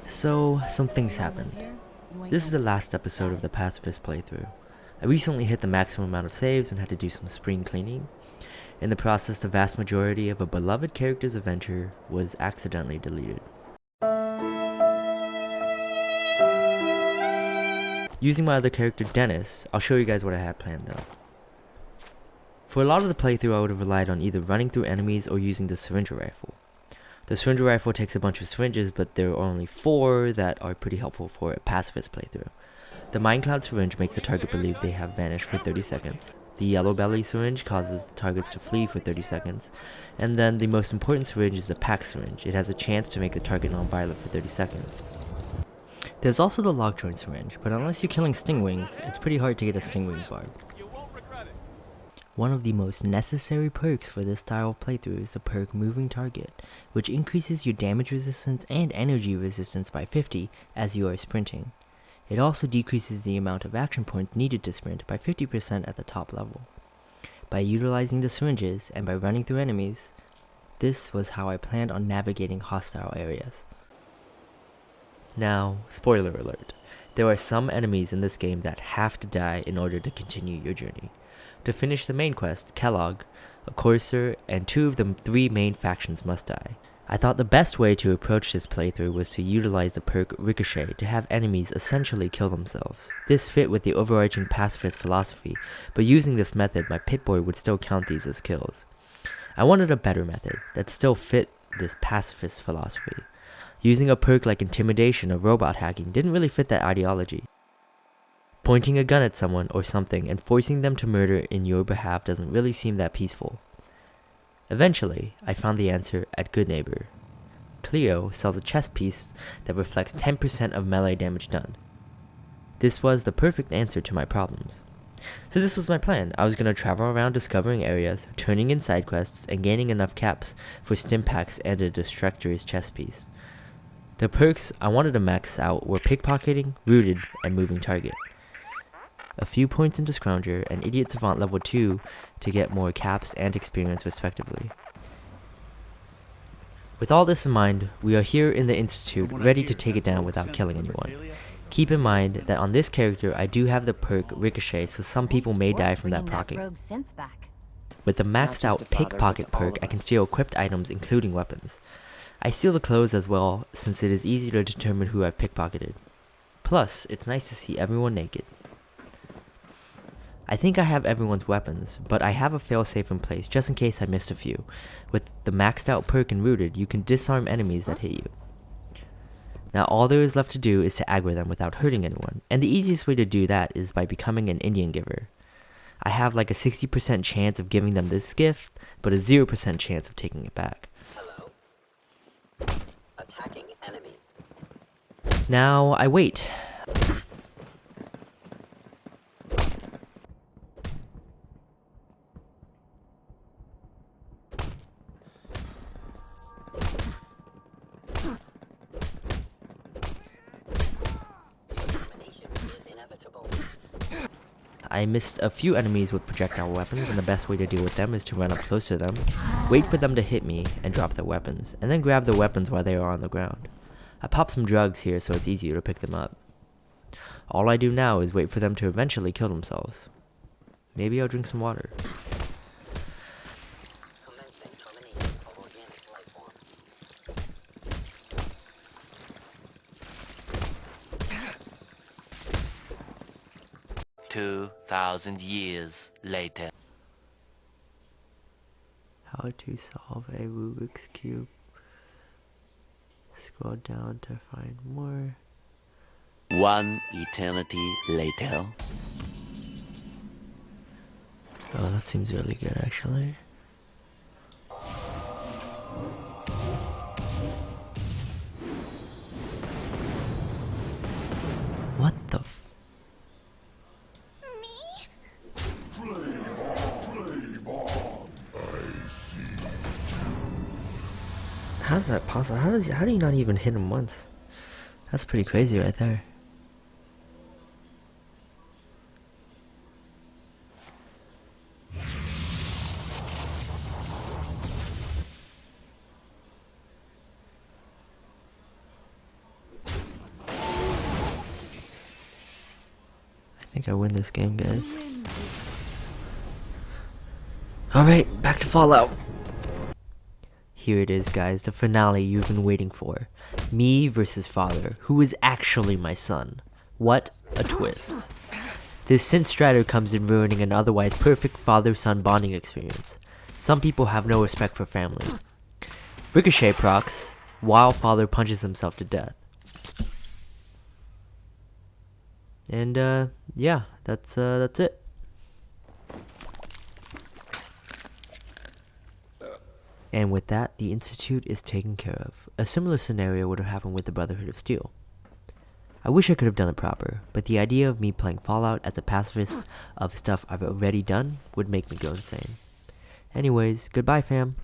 So, some things happened. This is the last episode of the Pacifist playthrough. I recently hit the maximum amount of saves and had to do some spring cleaning. In the process, the vast majority of a beloved character's adventure was accidentally deleted. Using my other character, Dennis, I'll show you guys what I had planned though. For a lot of the playthrough, I would have relied on either running through enemies or using the syringe rifle. The syringe rifle takes a bunch of syringes, but there are only 4 that are pretty helpful for a pacifist playthrough. The Minecloud syringe makes the target believe they have vanished for 30 seconds. The yellow belly syringe causes the targets to flee for 30 seconds. And then the most important syringe is the pack syringe. It has a chance to make the target non-violent for 30 seconds. There's also the lock joint syringe, but unless you're killing stingwings, it's pretty hard to get a stingwing barb. One of the most necessary perks for this style of playthrough is the perk Moving Target, which increases your damage resistance and energy resistance by 50 as you are sprinting. It also decreases the amount of action points needed to sprint by 50% at the top level. By utilizing the syringes and by running through enemies, this was how I planned on navigating hostile areas. Now, spoiler alert, there are some enemies in this game that have to die in order to continue your journey. To finish the main quest, Kellogg, a courser, and 2 of the 3 main factions must die. I thought the best way to approach this playthrough was to utilize the perk Ricochet to have enemies essentially kill themselves. This fit with the overarching pacifist philosophy, but using this method my Pip-Boy would still count these as kills. I wanted a better method that still fit this pacifist philosophy. Using a perk like Intimidation or Robot Hacking didn't really fit that ideology. Pointing a gun at someone or something and forcing them to murder in your behalf doesn't really seem that peaceful. Eventually, I found the answer at Good Neighbor. Cleo sells a chess piece that reflects 10% of melee damage done. This was the perfect answer to my problems. So this was my plan. I was going to travel around discovering areas, turning in side quests, and gaining enough caps for stim packs and a Destructor's chess piece. The perks I wanted to max out were Pickpocketing, Rooted, and Moving Target. A few points into Scrounger, and Idiot Savant level 2 to get more caps and experience respectively. With all this in mind, we are here in the Institute, ready to take it down without killing anyone. Keep in mind that on this character I do have the perk Ricochet, so some people may die from that proccing. With the maxed out Pickpocket perk, I can steal equipped items including weapons. I steal the clothes as well, since it is easy to determine who I've pickpocketed. Plus, it's nice to see everyone naked. I think I have everyone's weapons, but I have a failsafe in place just in case I missed a few. With the maxed out perk and Rooted, you can disarm enemies that hit you. Now all there is left to do is to aggro them without hurting anyone, and the easiest way to do that is by becoming an Indian giver. I have like a 60% chance of giving them this gift, but a 0% chance of taking it back. Hello. Attacking enemy. Now I wait. I missed a few enemies with projectile weapons, and the best way to deal with them is to run up close to them, wait for them to hit me and drop their weapons, and then grab their weapons while they are on the ground. I pop some drugs here so it's easier to pick them up. All I do now is wait for them to eventually kill themselves. Maybe I'll drink some water. 2,000 years later. How to solve a Rubik's Cube. Scroll down to find more. 1 eternity later. Oh, that seems really good actually. What the How's that possible? How do you not even hit him once? That's pretty crazy right there. think I win this game, guys. Alright, back to Fallout. Here it is, guys, the finale you've been waiting for. Me versus father, who is actually my son. What a twist. This synth strider comes in ruining an otherwise perfect father-son bonding experience. Some people have no respect for family. Ricochet procs, while father punches himself to death. And yeah, that's it. And with that, the Institute is taken care of. A similar scenario would have happened with the Brotherhood of Steel. I wish I could have done it proper, but the idea of me playing Fallout as a pacifist of stuff I've already done would make me go insane. Anyways, goodbye fam.